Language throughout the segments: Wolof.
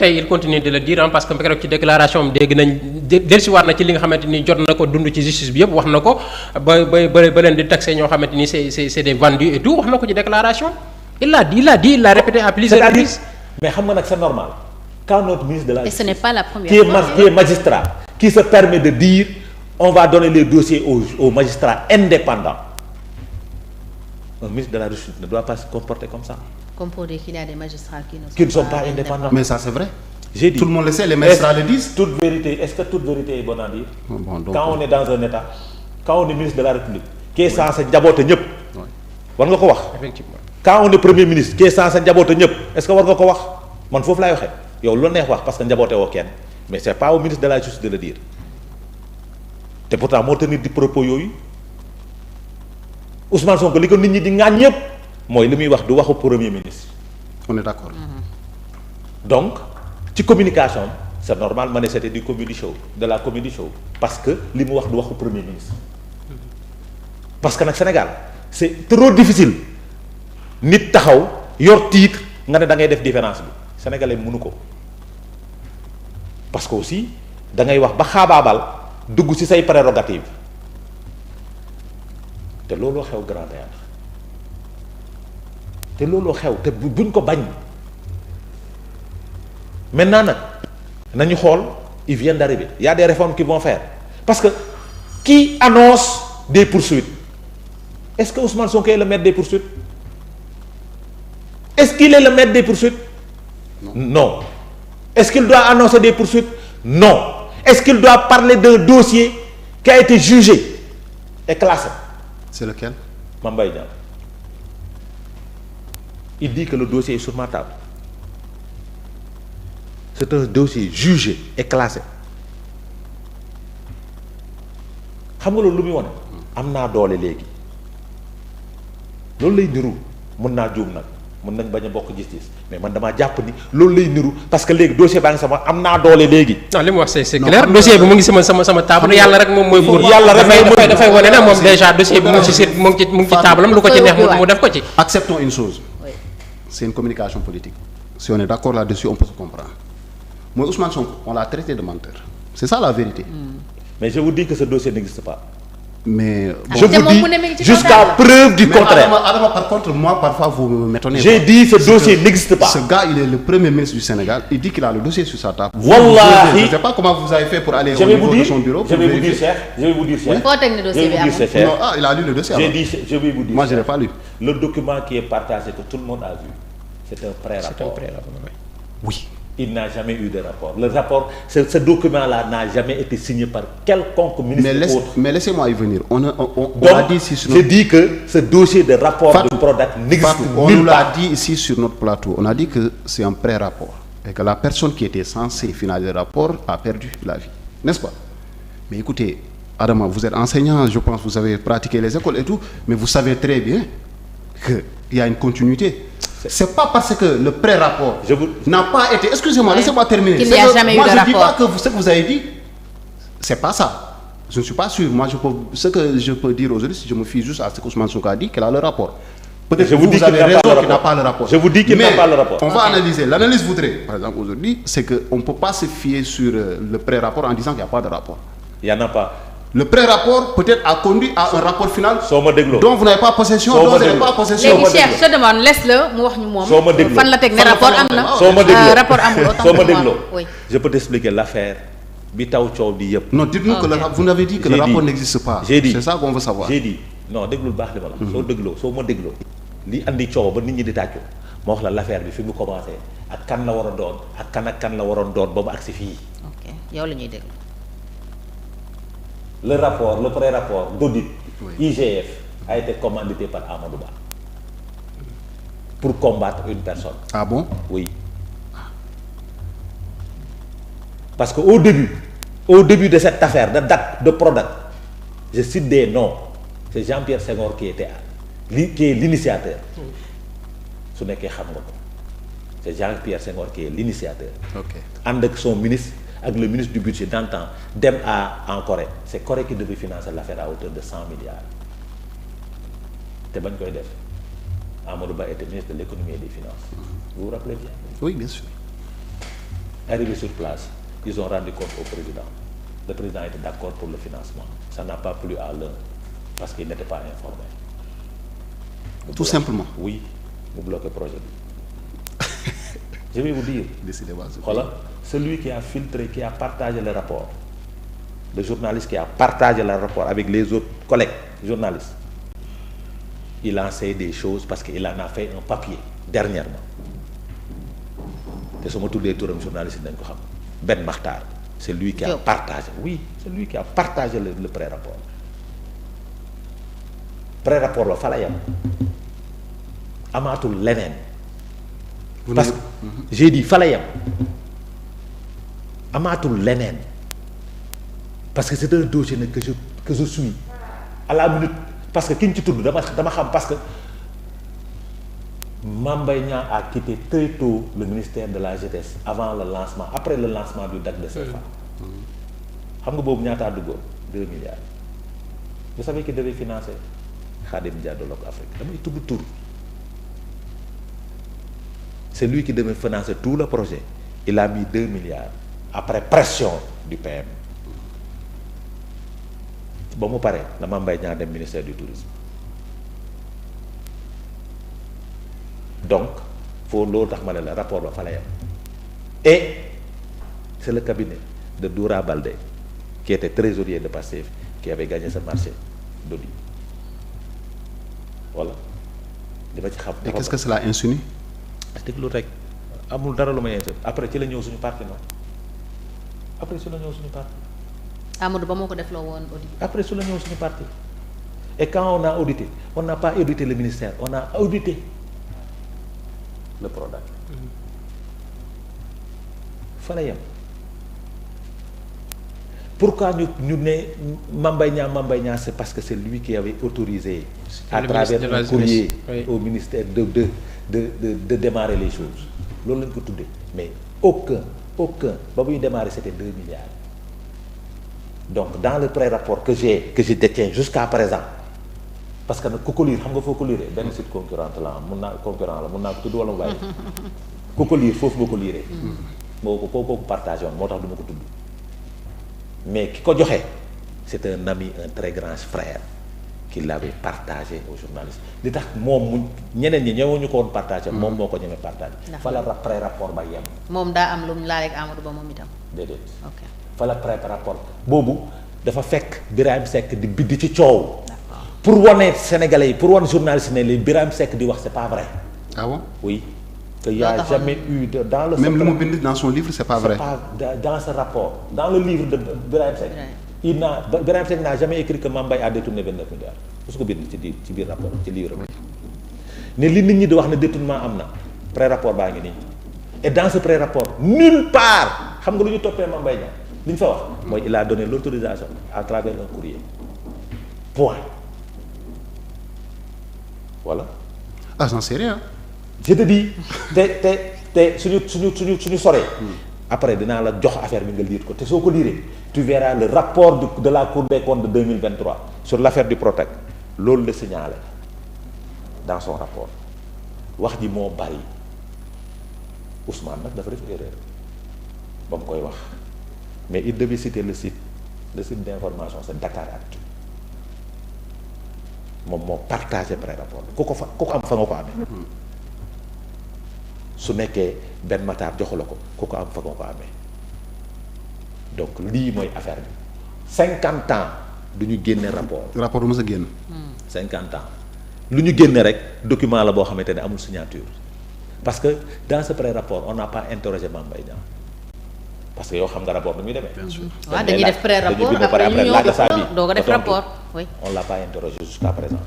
tey il continue de le dire parce que keroog ci déclaration am dégg nañ dellusiwaat na ci li nga xamante ni jot na ko dund ci justice bi yëpp wax na ko ba leen di taxé ñoo xamante ni c'est des vendus et tout wax na ko ci déclaration il l'a répété à plusieurs reprises. mais xam nga nag c'est normal quand notre ministre de la justice. Et ce n'est pas la première fois qui est magistrat qui se permet de dire on va donner les dossiers aux magistrats indépendants. Un ministre de la Justice ne doit pas se comporter comme ça. Comme pour dire qu'il y a des magistrats qui ne sont pas indépendants. Mais ça c'est vrai. J'ai dit. Tout le monde le sait, les magistrats le disent. Est-ce que toute vérité est bonne à dire? Bon, donc, quand on est dans un État, quand on est ministre de la République, qui est censé njaboote ñëpp. war nga ko wax. Effectivement. Quand on est premier ministre, qui est censé njaboote ñëpp, est-ce que war nga ko wax? Man foofu laay waxee yow lu neex wax parce que njaboote woo kenn mais c'est pas au ministre de la Justice de le dire te pourtant moo tenir di propos yooyu Ousmane Sonko li ko nit ñi di ŋaañ ñëpp mooy li muy wax du waxu premier ministre. On est d'accord. Donc ci communication c'est normal ma ne c'était du comedy show de la comédie show parce que li mu wax du waxu premier ministre parce que nag Sénégal c'est trop difficile nit taxaw yor titre nga ne da ngay def différence bi sénégalais mënu ko parce que aussi da ngay wax ba xaabaabal dugg ci say prérogatives te looloo xew grand théâtre te looloo xew te buñ ko bañ maintenant nag nañu xool ils viennent d'arriver il y a des réformes qu'ils vont faire parce que qui annonce des poursuites est-ce que Ousmane Sonko est le maître des poursuites est-ce qu'il est le maître des poursuites non est-ce qu'il doit annoncer des poursuites non est-ce qu'il doit parler d'un dossier qui a été jugé et classé C'est lequel? Mame Mbaye Niang il dit que le dossier est sur ma table c'est un dossier jugé et classé xam nga loolu lu muy wone am naa doole léegi loolu lay niru mën naa juum nag mën nañ bañ a bokk gis-gis mais man damaa jàpp ni loolu lay niru parce que léegi dossier baa ngi sama am naa doole léegi. non li mu wax c'est clair dossier bi mu ngi sama table yàlla rek moom mooy buur. yàlla rek dafay wane ne moom déjà dossier bi mu ngi ci table am lu ko ci neex mu def ko ci. Acceptons une chose. Oui. C'est une communication politique. Si on est d'accord là-dessus, on peut se comprendre. Moi, Ousmane Sonko, on l'a traité de menteur. C'est ça la vérité. Mais je vous dis que ce dossier n'existe pas. Mais je vous dis jusqu'à preuve du contraire. Adama, par contre, moi, parfois, vous m'étonnez. J'ai dit ce dossier n'existe pas. Ce gars, il est le premier ministre du Sénégal. Il dit qu'il a le dossier sur sa table. Wallahi. Je ne sais pas comment vous avez fait pour aller au niveau de son bureau. Je vais vous dire, cher. Je vais vous dire, cher. Non, ah, il a lu le dossier. Je vais vous dire. Moi, je ne l'ai pas lu. Le document qui est partagé, que tout le monde a vu, c'est un pré-rapport. Oui. Il n'a jamais eu de rapport. Le rapport, ce document-là n'a jamais été signé par quelconque ministre autre. Mais laissez-moi y venir. On a dit ici sur je dis que ce dossier de rapport de Prodac n'existe pas. On nous l'a dit ici sur notre plateau. On a dit que c'est un pré-rapport. Et que la personne qui était censée finaliser le rapport a perdu la vie. N'est-ce pas? Mais écoutez, Adama, vous êtes enseignant, je pense que vous avez pratiqué les écoles et tout, mais vous savez très bien qu'il y a une continuité. C'est pas parce que le pré-rapport n'a pas été... Excusez-moi, laissez-moi terminer. Qu'il n'y a jamais eu de rapport. Moi, je ne dis pas que ce que vous avez dit, c'est pas ça. Je ne suis pas sûr. Moi, ce que je peux dire aujourd'hui, je me fie juste à ce qu'Ousmane Sonko a dit, qu'il a le rapport. Peut-être que vous avez raison qu'il n'a pas le rapport. Je vous dis qu'il n'a pas le rapport. On va analyser. L'analyse voudrait, par exemple, aujourd'hui, c'est qu'on ne peut pas se fier sur le pré-rapport en disant qu'il n'y a pas de rapport. Il n'y en a pas. Le pré-rapport peut-être a conduit à un rapport final dont vous n'avez pas possession, dont vous n'avez pas possession. léegi Cheikh je demande laisse-le mu wax ñu moom. fan la teg ne rapport am na. rapport amul autant je peux t'expliquer l'affaire bi taw coow di yëpp. Non, dites-nous que vous n'avez dit que le rapport n'existe pas. C'est ça qu'on veut savoir. J'ai dit non déglul baax li ma la. soo ma dégloo li andi coow ba nit ñi di tàccu ma wax la l'affaire bi fi mu commencé ak kan la war a doon ak kan la waroon doon ba mu agsi fii. ok yow la ñuy déglu. Le rapport, le pré-rapport d'audit IGF a été commandité par Amadou Ba pour combattre une personne. Ah bon? Oui. Parce que au début de cette affaire de date de Prodac, je cite des noms. C'est Jean-Pierre Senghor qui est l'initiateur. Su nekkee xam nga ko. C'est Jean-Pierre Senghor qui est l'initiateur. OK. Ànd ak son ministre avec le ministre du budget d'antan dem en Corée c'est Corée qui devait financer l'affaire à hauteur de 100 milliards te bañ koy def Amadou Ba était ministre de l'économie et des finances vous vous rappelez bien. Oui, bien sûr. arrivés sur place, ils ont rendu compte au président. Le président était d'accord pour le financement. Ça n'a pas plu à l'un parce qu'il n'était pas informé. Tout simplement. Oui, vous bloquez le projet. Je vais vous dire, voilà, celui qui a filtré, qui a partagé le rapport, le journaliste qui a partagé le rapport avec les autres collègues journalistes, il a essayé des choses parce qu'il en a fait un papier dernièrement. Et sur tous les tours journaliste, Ben Makhtar, c'est lui qui a partagé. Oui, c'est lui qui a partagé le pré-rapport. Pré-rapport, il fallait Amatul Lenen. Parce que j'ai dit, fallait Amatul Lenen. Parce que c'est un dossier que je suis à la minute. Parce que qui tu tournes, parce que Mame Mbaye Niang a quitté très tôt le ministère de la jeunesse avant le lancement, après le lancement du DAC de CFA. Vous savez que ñaata duggoon 2 milliards. Vous savez qu'il devait financer Khadim Diallo Afrique. Damay tudd tour. C'est lui qui devait financer tout le projet. Il a mis 2 milliards après pression du PM. Bon, moi pareil, la Mame Mbaye Niang dem ministère du tourisme. Donc, il faut l'autre le rapport va falloir. Et c'est le cabinet de Doura Baldé qui était trésorier de Pastef qui avait gagné ce marché d'audit. Voilà. Et qu'est-ce que cela insinue? C'est que l'autre, amul dara lu may insinue. Après ci la ñëw suñu parti non. Après ci la ñëw suñu parti. Amadou Ba moko def lo won audit. Après ci la ñëw suñu parti. Et quand on a audité, on n'a pas audité le ministère, on a audité le Prodac. Fallait yam. Pourquoi nous Mame Mbaye Niang, c'est parce que c'est lui qui avait autorisé à travers un courrier au ministère de démarrer les choses. Loolu lañ ko tuddé. Mais aucun ba buy démarrer c'était 2 milliards. Donc dans le pré-rapport que je détiens jusqu'à présent, parce que ku ko lire xam nga foo ko lire benn site concurrent la mun naa concurrent la mun naa ko tudd wala mu bàyyi ku ko lire foofu nga ko lire moo ko kooku partagé woon moo tax du ma ko tudd mais ki ko joxe c'est un ami, un très grand frère qui l'avait partagé aux journalistes li tax moom mu ñeneen ñi ñëwuñu ko woon partagé moom moo ko ñemee partagé fa la pré-rapport ba yem moom daa am lu mu laal ak Amadou Ba moom itam déedéet ok fa la pré-rapport boobu dafa fekk Birahim Seck di biddi ci coow pour wane Sénégalais yi pour wane journaliste ne li Birahim Seck di wax c'est pas vrai. Ah bon? Oui. Qu'il n'y a jamais eu dans le même le mot dans son livre c'est pas vrai. Dans ce rapport, dans le livre de Birahim Seck, Birahim Seck n'a jamais écrit que Mame Mbaye a détourné 29 milliards. Parce que ci biir rapport ci livre ne li nit ñi di wax ne détournement am na pré-rapport baa ngi nii et dans ce pré-rapport nulle part xam nga lu ñu toppee Mame Mbaye Niang li ñu fa wax mooy il a donné l'autorisation à travers un courrier point. Voilà. Ah, j'en sais rien. Je te dis, suñu soree après dinaa la jox affaire bi nga lire ko te soo ko lire tu verras le rapport de la Cour des comptes de 2023 sur l'affaire du Prodac loolu la signalé dans son rapport wax ji moo bari Ousmane nag dafa def erreur ba mu koy wax mais il devait citer le site d'information c'est Dakaractu moom moo partagé pré-rapport ku ko am fa nga ko amee su nekkee benn Matar joxu la ko ku ko am fa nga ko amee donc lii mooy affaire bi 50 ans du ñu génne rapport du mës a génn 50 ans lu ñu génne rek document la boo xamante ne amul signature parce que dans ce pré-rapport on n'a pas interrogé Mame Mbaye Niang parce que yow xam nga rapport nu muy demee. bien sûr waaw dañuy def pré-rapport après ñu ñëw doo ko def rapport oui. on l'a pas interrogé jusqu'à présent.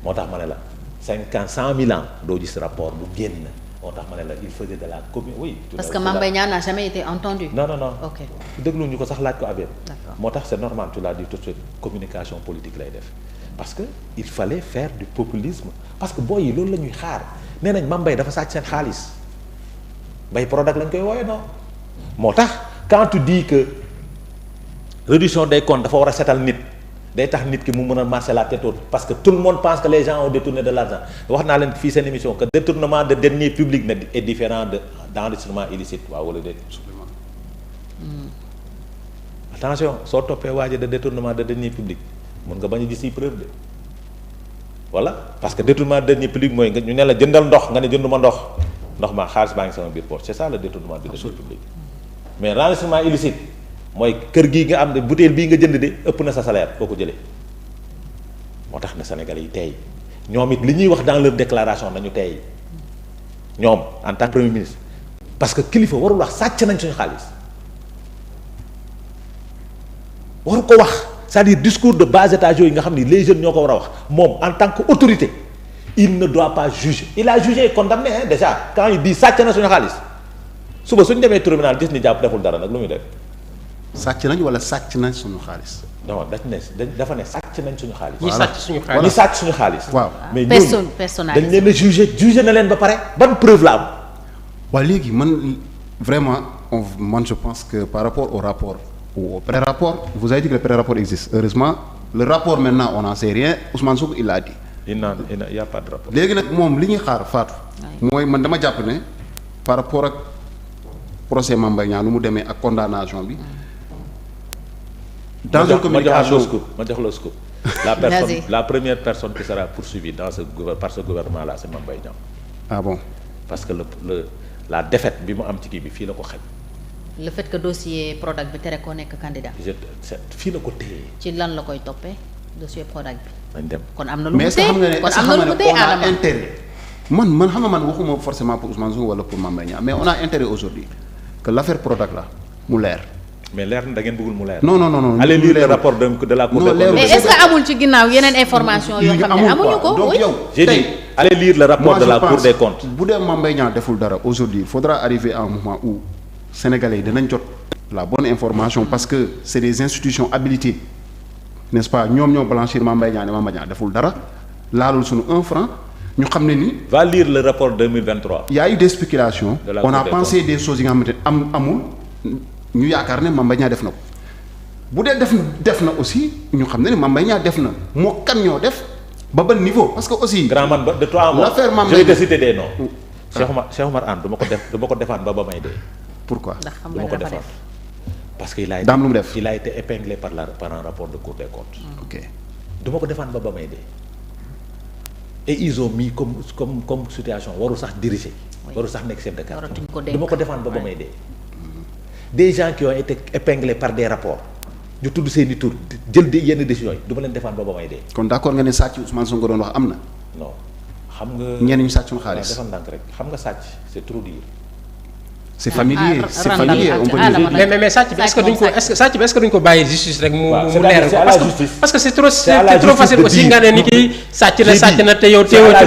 moo tax ma ne la 100 000 ans doo gis rapport bu génn moo tax ma ne la il faisait de la commune oui. parce que Mame Mbaye Niang n'a jamais été entendu. non. ok dégluñu ko sax laaj ko affaire. d'accord moo tax c'est normal tu l'as dit tout de suite communication politique lay def parce que il fallait faire du populisme parce que booy yi loolu la ñuy xaar nee nañ Mame Mbaye dafa sàcc seen xaalis Mbaye Prodac lañ koy wooye non moo tax quand tu dis que réduction des comptes dafa war a setal nit day tax nit ki mu mën a marcher la tête haute parce que tout le monde pense que les gens ont détourné de l'argent wax naa leen fii seen émission que détournement de deniers publics est différent de d'enrichissement illicite waaw wala déet. attention soo toppee waaje de détournement de deniers publics mën nga bañ a gis yi preuve de voilà parce que détournement de deniers publics mooy nga ñu ne la jëndal ndox nga ne jënduma ndox ma xaalis baa ngi sama biir poche c'est ça le détournement de deniers publics mais enrichissement illicite mooy kër gii nga am de bouteille bii nga jënd de ëpp na sa salaire boo ko jëlee moo tax na Sénégalais yi tey ñoom it li ñuy wax dans leur déclaration nañu tey ñoom en tant que premier ministre parce que kilifa warul wax sàcc nañ suñu xaalis waru ko wax c'est-à-dire discours de bas étage yooyu nga xam ni les jeunes ñoo ko war a wax moom en tant que autorité il ne doit pas juger il a jugé et condamné déjà quand il dit sàcc na suñu xaalis suba suñu demee tribunal gis ni jàpp deful dara nag lu muy def. sàcc nañ wala sàcc nañ suñu xaalis. non dafa ne sàcc nañ suñu xaalis. ñi sàcc suñu xaalis ñi sàcc suñu xaalis. waaw mais ñooñu dañ leen a jugé na leen ba pare ban preuve la am. waaw léegi man vraiment man je pense que par rapport au rapport ou au pré-rapport vous avez dit que le pré-rapport existe heureusement le rapport maintenant on n'en sait rien Ousmane Sonko il l'a dit. il y a pas de rapport. léegi nag moom li ñuy xaar Fatou. mooy man dama jàpp ne par rapport ak procès Mame Mbaye Niang lu mu demee ak condamnation bi. dans une communication ma jox la scoop la première personne qui sera poursuivie par ce gouvernement là c'est Mame Mbaye Niang. ah bon. parce que la défaite bi mu am ci kii bi fii la ko xaj. le fait que dossier Prodac bi tere koo nekk candidat. fii la ko téye. ci lan la koy toppee dossier Prodac bi. nañ dem kon am na lu mu téye kon am na lu mu téye on a intérêt. man xam nga man waxuma forcément pour Ousmane Sonko wala pour Mame Mbaye Niang mais on a intérêt aujourd'hui que l'affaire Prodac là mu leer. mais leer na da ngeen bëggul mu leer. non allez lire le rapport de la Cour des comptes. mais est-ce que amul ci ginnaaw yeneen information yoo xam ne amuñu ko. donc yow j'ai dit allez lire le rapport de la Cour des comptes. bu dee Mame Mbaye Niang deful dara aujourd'hui il faudra arriver à un moment où Sénégalais yi dinañ jot la bonne information parce que c'est des institutions habilitées n'est-ce pas ñoom ñoo blanchir Mame Mbaye Niang ne Mame Mbaye Niang deful dara laalul suñu 1 franc ñu xam ne ni. va lire le rapport 2023. il y a eu des spéculations. on a pensé des choses yi nga xamante ne amul. ñu yaakaar ne Mame Mbaye Niang def na ko bu dee def na aussi ñu xam ne Mame Mbaye Niang def na moo kan ñoo def ba ban niveau parce que aussi. grand man ba de toi à moi l'affaire Mame je vais te citer des noms. Cheikh Omar Anne du ma ko defaan ba may dee. pourquoi ndax xam du ma nga ko dafa defaan def. parce que daam lu mu def il a été épinglé par un rapport de Cour des comptes. ok du ma ko defaan ba may dee. et ils ont mis comme situation warul sax diriger. warul sax nekk chef de quartier. du ma ko defaan ba may dee. des gens qui ont été épinglés par des rapports ñu tudd seeni tur jël yenn décisions yi du ma leen defaan ba may dee. kon d'accord nga ne sàcc Ousmane Sonko doon wax am na. non xam nga. ñenn ñu sàcc suñu xaalis defal ndànk rek xam nga sàcc c'est trop dire. c'est familier c'est familier on peut dire. mais sàcc bi est-ce que duñ ko bàyyi justice rek mu leeral ko parce que c'est trop facile aussi nga ne ni kii sàcc na te yow teewoo ci